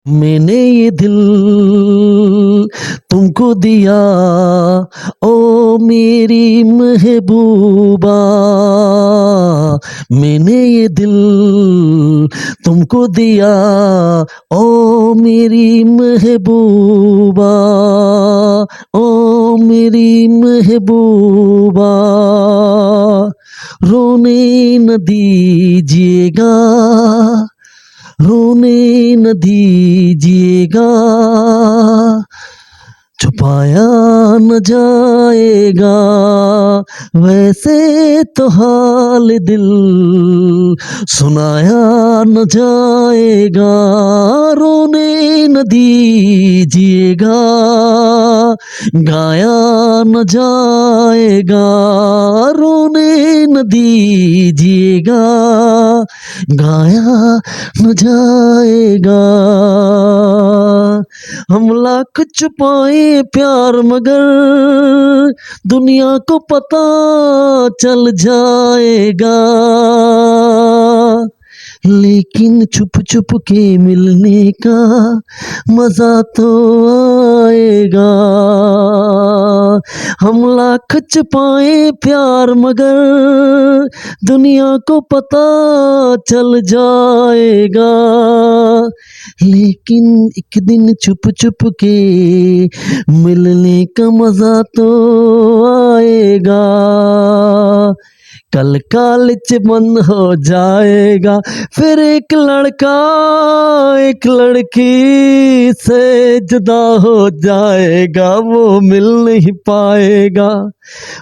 मैंने ये दिल तुमको दिया, ओ मेरी महबूबा। मैंने ये दिल तुमको दिया, ओ मेरी महबूबा, ओ मेरी महबूबा। रोने न दीजिएगा, रोने न दीजिएगा, छुपाया न जाएगा वैसे तो हाल दिल, सुनाया न जाएगा। रोने न दीजिएगा, गाया न जाएगा। रोने न दीजिएगा, गाया न जाएगा। हम लाख छुपाए प्यार मगर दुनिया को पता चल जाएगा। लेकिन छुप छुप के मिलने का मजा तो आएगा। हम लाख छुपाए प्यार मगर दुनिया को पता चल जाएगा। लेकिन एक दिन छुप छुप के मिलने का मजा तो आएगा। कल कॉलेज बंद हो जाएगा, फिर एक लड़का एक लड़की से जुदा हो जाएगा, वो मिल नहीं पाएगा।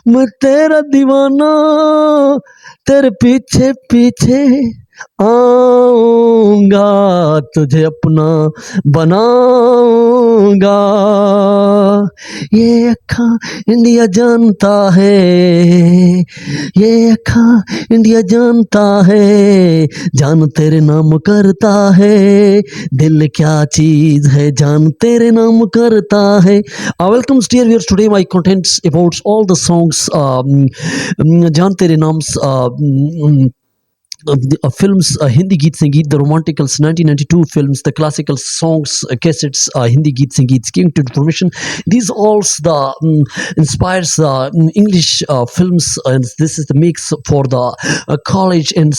मैं तेरा दीवाना तेरे पीछे पीछे आऊंगा, तुझे अपना बनाऊंगा। ये अखा इंडिया जानता है, ये अखा इंडिया जानता है, जान तेरे नाम करता है। दिल क्या चीज है जान तेरे नाम करता है। Welcome dear viewers, today my contents about all the songs जान तेरे नाम films, Hindi Geet Sangeet, the romanticals, 1992 films, the classical songs, cassettes, Hindi Geet Sangeet, giving to information. These all inspires English films, and this is the mix for the college and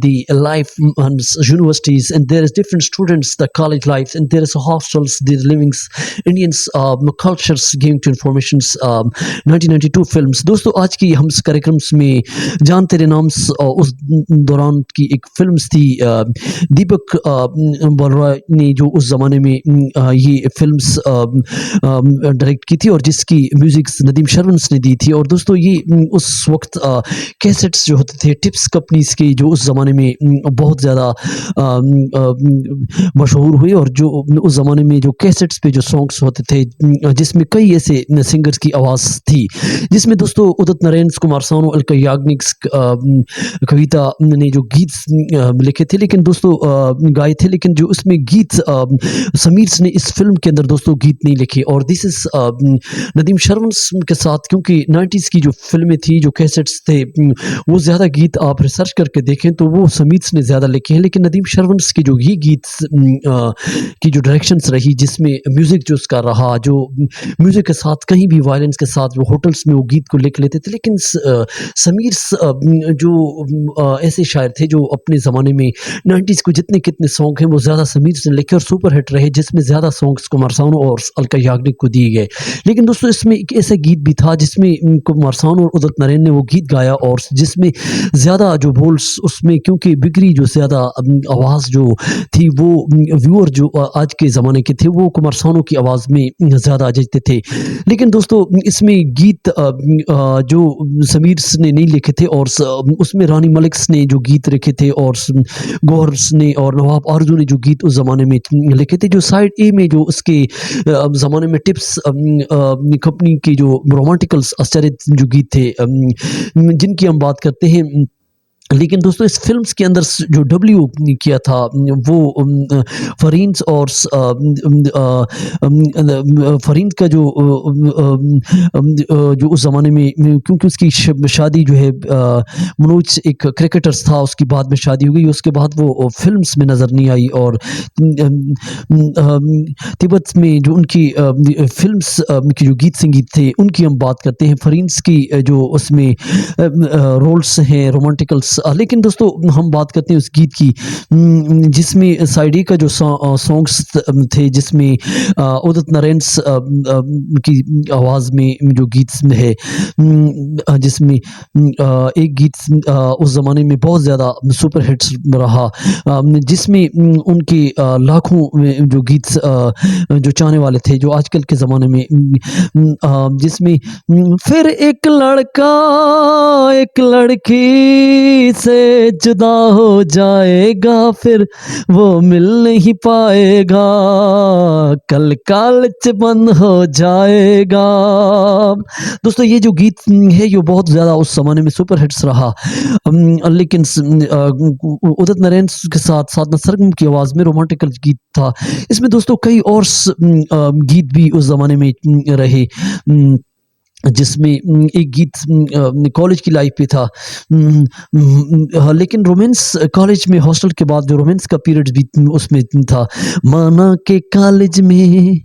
the life and universities, and there is different students, the college lives, and there is hostels, the livings, Indians cultures, giving to informations. 1992 films. दोस्तों आज की हम इस कार्यक्रम में जान तेरे नाम उस दौरान की एक फिल्म थी, दीपक बलराय ने जो उस ज़माने में ये फिल्म्स डायरेक्ट की थी और जिसकी म्यूज़िक नदीम श्रवण ने दी थी। और दोस्तों ये उस वक्त कैसेट्स जो होते थे टिप्स कंपनीज़ के, जो उस ज़माने में बहुत ज़्यादा मशहूर हुए, और जो उस ज़माने में जो कैसेट्स पे जो सॉन्ग्स होते थे जिसमें कई ऐसे सिंगर्स की आवाज़ थी, जिसमें दोस्तों उदित नारायण, कुमार सानू, अलका याग्निक, कविता ने जो गीत लिखे थे, लेकिन दोस्तों गाए थे, लेकिन जो उसमें गीत समीर ने इस फिल्म के अंदर दोस्तों गीत नहीं लिखे। और दिस इज नदीम श्रवण के साथ, क्योंकि 90s की जो फिल्में थी, जो कैसेट्स थे, वो ज़्यादा गीत आप रिसर्च करके देखें तो वो समीर ने ज़्यादा लिखे हैं, लेकिन नदीम श्रवण की जो ये गीत की जो डायरेक्शंस रही, जिसमें म्यूज़िक जो उसका रहा, जो म्यूज़िक के साथ कहीं भी वायलेंस के साथ वो होटल्स में वो गीत को लिख लेते थे। लेकिन समीर जो ऐसे शायर थे जो अपने ज़माने में 90s को जितने कितने सॉन्ग हैं वो ज़्यादा समीर ने लिखे और सुपर हिट रहे, जिसमें ज़्यादा सॉन्ग्स कुमार सानू और अलका याग्निक को दिए गए। लेकिन दोस्तों इसमें एक ऐसा गीत भी था जिसमें कुमार सानू और उदित नारायण ने वो गीत गाया, और जिसमें ज़्यादा जो बोल्स उसमें, क्योंकि बिगड़ी जो ज़्यादा आवाज़ जो थी, वो व्यूअर जो आज के ज़माने के थे वो कुमार सानू की आवाज़ में ज़्यादा जचते थे। लेकिन दोस्तों इसमें गीत जो समीर ने नहीं लिखे थे, और उसमें रानी मलिक ने जो गीत लिखे थे, और गौहर ने और नवाब आरजू ने जो गीत उस ज़माने में लिखे थे। जो साइड ए में जो उसके ज़माने में टिप्स कंपनी के जो रोमांटिकल्स आश्चर्य जो गीत थे, जिनकी हम बात करते हैं, लेकिन दोस्तों इस फ़िल्म्स के अंदर जो डब्ल्यू किया था वो फ़रीन्स और फ़रीन का जो जो उस ज़माने में क्योंकि उसकी शादी जो है मनोज एक क्रिकेटर था, उसकी बाद में शादी हो गई, उसके बाद वो फ़िल्म्स में नज़र नहीं आई और तिब्बत में जो उनकी फ़िल्म्स की जो गीत संगीत थे उनकी हम बात करते हैं। फ़रीन्स की जो उसमें रोल्स हैं रोमांटिकल्स, लेकिन दोस्तों हम बात करते हैं उस गीत की जिसमें साइड ए का जो सॉन्ग्स थे जिसमें उदित नारायण की आवाज़ में जो गीत है जिसमें एक गीत उस ज़माने में बहुत ज़्यादा सुपर हिट्स रहा, जिसमें उनके लाखों में जो गीत जो चाहने वाले थे जो आजकल के ज़माने में जिसमें फिर एक लड़का एक लड़की से जुदा हो जाएगा फिर वो मिल नहीं पाएगा कल कॉलेज बंद हो जाएगा। दोस्तों ये जो गीत है ये बहुत ज़्यादा उस ज़माने में सुपर हिट्स रहा, लेकिन उदित नारायण के साथ साधना सरगम की आवाज़ में रोमांटिकल गीत था। इसमें दोस्तों कई और गीत भी उस ज़माने में रहे, जिसमें एक गीत कॉलेज की लाइफ पे था, लेकिन रोमांस कॉलेज में हॉस्टल के बाद जो रोमांस का पीरियड भी उसमें था। माना के कॉलेज में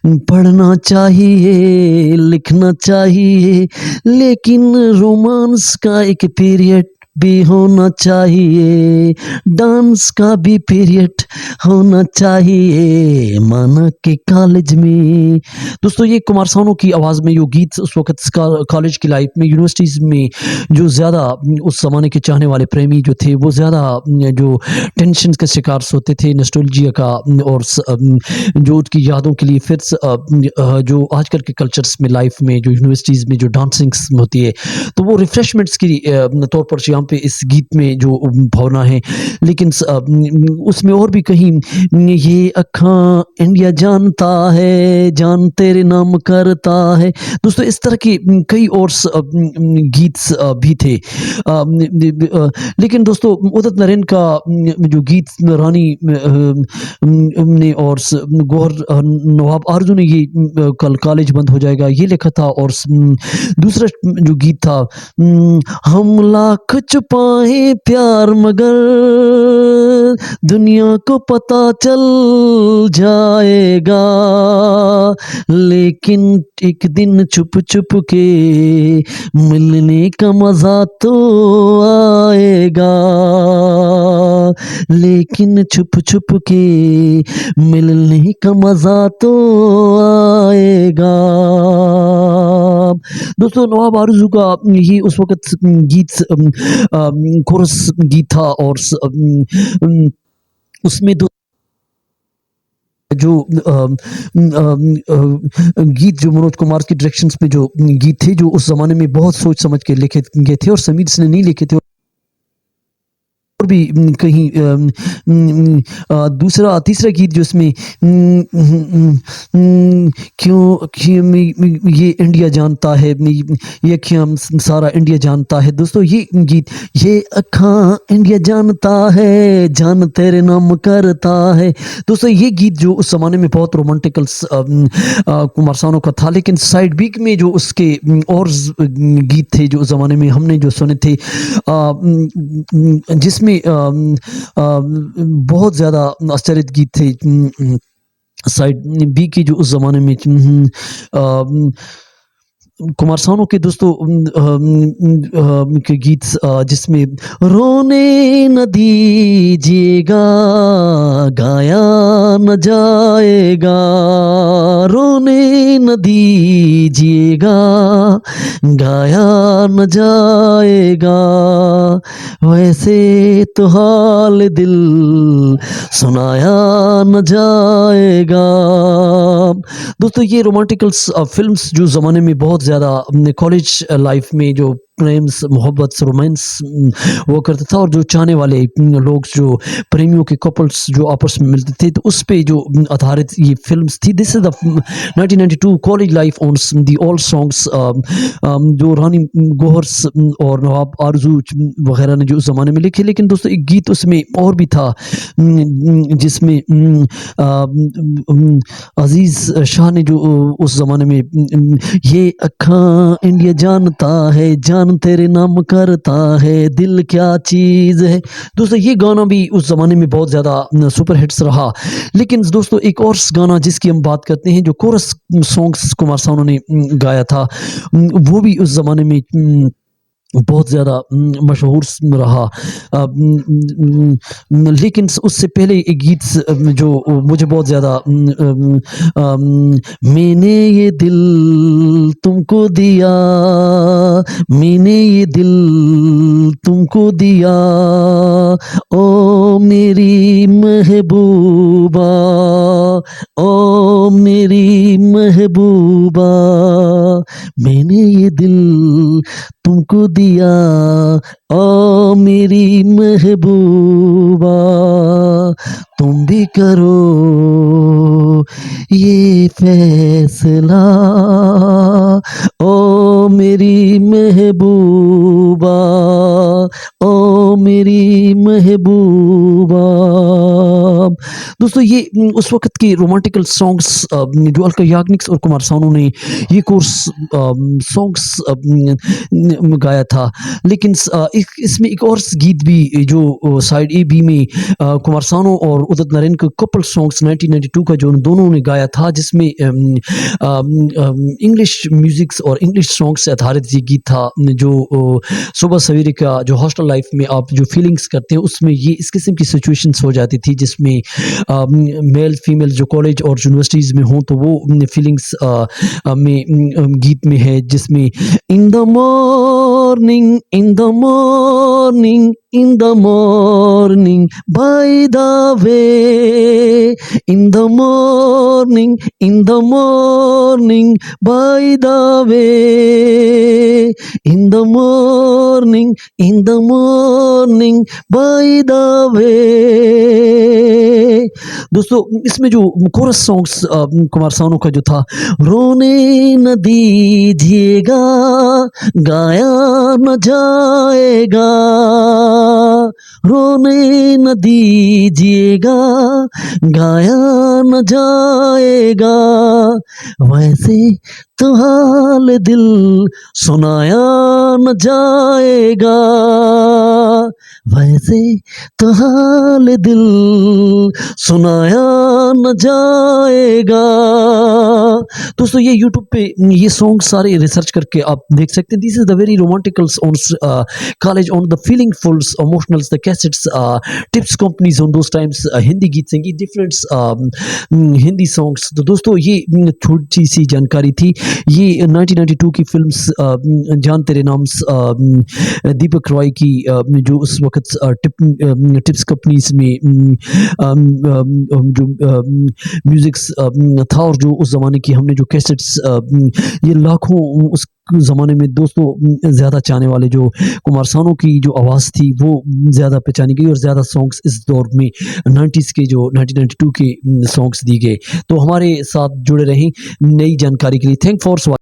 पढ़ना चाहिए लिखना चाहिए लेकिन रोमांस का एक पीरियड भी होना चाहिए, डांस का भी पीरियड होना चाहिए माना के कॉलेज में। दोस्तों ये कुमार सानू की आवाज़ में ये गीत उस वक़्त कॉलेज की लाइफ में यूनिवर्सिटीज़ में जो ज़्यादा उस ज़माने के चाहने वाले प्रेमी जो थे वो ज़्यादा जो टेंशन के शिकार होते थे नॉस्टैल्जिया का और जो उसकी यादों के लिए फिर जो आजकल के कल्चर्स में लाइफ में जो यूनिवर्सिटीज़ में जो डांसिंग्स होती है तो वो रिफ्रेशमेंट्स की तौर पर यहाँ पे इस गीत में जो भावना है, लेकिन उसमें और भी कहीं ये अखा इंडिया जानता है जान तेरे नाम करता है। दोस्तों इस तरह के कई और गीत भी थे, लेकिन दोस्तों उदित नारायण का जो गीत रानी ने और गौहर नवाब आरजू ने ये कल कॉलेज बंद हो जाएगा ये लिखा था, और दूसरा जो गीत था हम लाख छुपाए प्यार मगर दुनिया को पता चल जाएगा लेकिन एक दिन छुप छुप के मिलने का मजा तो आएगा, लेकिन छुप छुप के मिलने का मजा तो आएगा। दोस्तों नवाब आरज़ू का ये उस वक़्त गीत कोरस गीत था और उसमें जो गीत जो मनोज कुमार की डायरेक्शंस में जो गीत थे जो उस ज़माने में बहुत सोच समझ के लिखे गए थे और समीर ने नहीं लिखे थे और भी कहीं दूसरा तीसरा गीत जो इसमें क्यों ये इंडिया जानता है ये क्या सारा इंडिया जानता है। दोस्तों ये गीत ये अखा इंडिया जानता है जान तेरे नाम करता है। दोस्तों ये गीत जो उस ज़माने में बहुत रोमांटिकल्स कुमार सानू का था, लेकिन साइड बी में जो उसके और गीत थे जो उस ज़माने में हमने जो सुने थे जिसमें बहुत ज़्यादा आश्चर्यचकित गीत थे साइड बी की जो उस ज़माने में कुमार सानू के दोस्तों के गीत जिसमें रोने न दीजिएगा गाया न जाएगा रोने न दीजिएगा गाया न जाएगा वैसे तो हाल दिल सुनाया न जाएगा। दोस्तों ये रोमांटिकल्स फिल्म्स जो ज़माने में बहुत ज़्यादा कॉलेज लाइफ में जो प्रेम्स, मोहब्बत, रोमांस हुआ करता था और जो चाहने वाले लोग, जो प्रेमियों के कपल्स जो आपस में मिलते थे, तो उस पे जो आधारित ये फ़िल्म्स थी। This is the 1992 college life on the all songs, जो रानी गौहर और नवाब आरज़ू वग़ैरह ने जो उस ज़माने में लिखे। लेकिन दोस्तों एक गीत उसमें और भी था, जिसमें अज़ीज़ शाह ने जो उस ज़माने में ये अक्खां इंडिया जानता है, जान तेरे नाम करता है, दिल क्या चीज़ है। दोस्तों ये गाना भी उस ज़माने में बहुत ज़्यादा सुपर हिट्स रहा। लेकिन दोस्तों एक और गाना जिसकी हम बात करते हैं, जो कोरस सॉन्ग्स कुमार सानू ने गाया था, वो भी उस ज़माने में बहुत ज़्यादा मशहूर रहा। लेकिन उससे पहले एक गीत जो मुझे बहुत ज़्यादा मैंने ये दिल तुमको दिया, मैंने ये दिल तुमको दिया, ओ मेरी महबूबा, ओ मेरी महबूबा, मैंने ये दिल तुमको दिया, ओ मेरी महबूबा, तुम भी करो ये फैसला, ओ मेरी महबूबा, ओ मेरी महबूबा। दोस्तों ये उस वक़्त के रोमांटिकल सॉन्ग्स, जो अलका याग्निक और कुमार सानू ने ये कोर्स सॉन्ग्स गाया था। लेकिन इसमें एक और गीत भी जो साइड ए बी में कुमार सानू और उदित नारायण का कपल सॉन्ग्स 1992 का जो उन दोनों ने गाया था, जिसमें इंग्लिश म्यूजिक्स और इंग्लिश सॉन्ग से आधारित ये गीत था, जो सुबह सवेरे का जो हॉस्टल लाइफ में आप जो फीलिंग्स करते हैं, उसमें ये इस किस्म की सिचुएशंस हो जाती थी, जिसमें मेल फीमेल जो कॉलेज और यूनिवर्सिटीज़ में हों, तो वो फीलिंग्स में गीत में है, जिसमें in the morning, in the morning, in the morning by the way, in the morning, in the morning by the way, in the morning, in the morning by the way। दोस्तों इसमें जो coarse songs Kumar Sanu का जो था, रोने न दीजिएगा, गाया न जाएगा, रोने न दीजिएगा, गाया न जाएगा, वैसे तो हाल दिल सुनाया न जाएगा, वैसे तो हाल दिल सुनाया न जाएगा। दोस्तों ये यूट्यूब पे ये सॉन्ग सारे रिसर्च करके आप देख सकते हैं। This is the very romanticals on college on the feelingfuls emotionals the cassettes tips companies on those times, Hindi गीत संगीत डिफरेंट्स हिंदी सॉन्ग्स। तो दोस्तों ये छोटी सी जानकारी थी। ये 1992 की फिल्म्स जान तेरे नाम, दीपक रॉय की जो उस वक्त टिप्स कंपनीज में जो म्यूजिक्स था, और जो उस ज़माने की हमने जो कैसेट्स, ये लाखों उस ज़माने में दोस्तों ज़्यादा चाहने वाले जो कुमार सानू की जो आवाज़ थी, वो ज़्यादा पहचानी गई, और ज़्यादा सॉन्ग्स इस दौर में 90s के जो 1992 के सॉन्ग्स दिए गए। तो हमारे साथ जुड़े रहें नई जानकारी के लिए। Thank for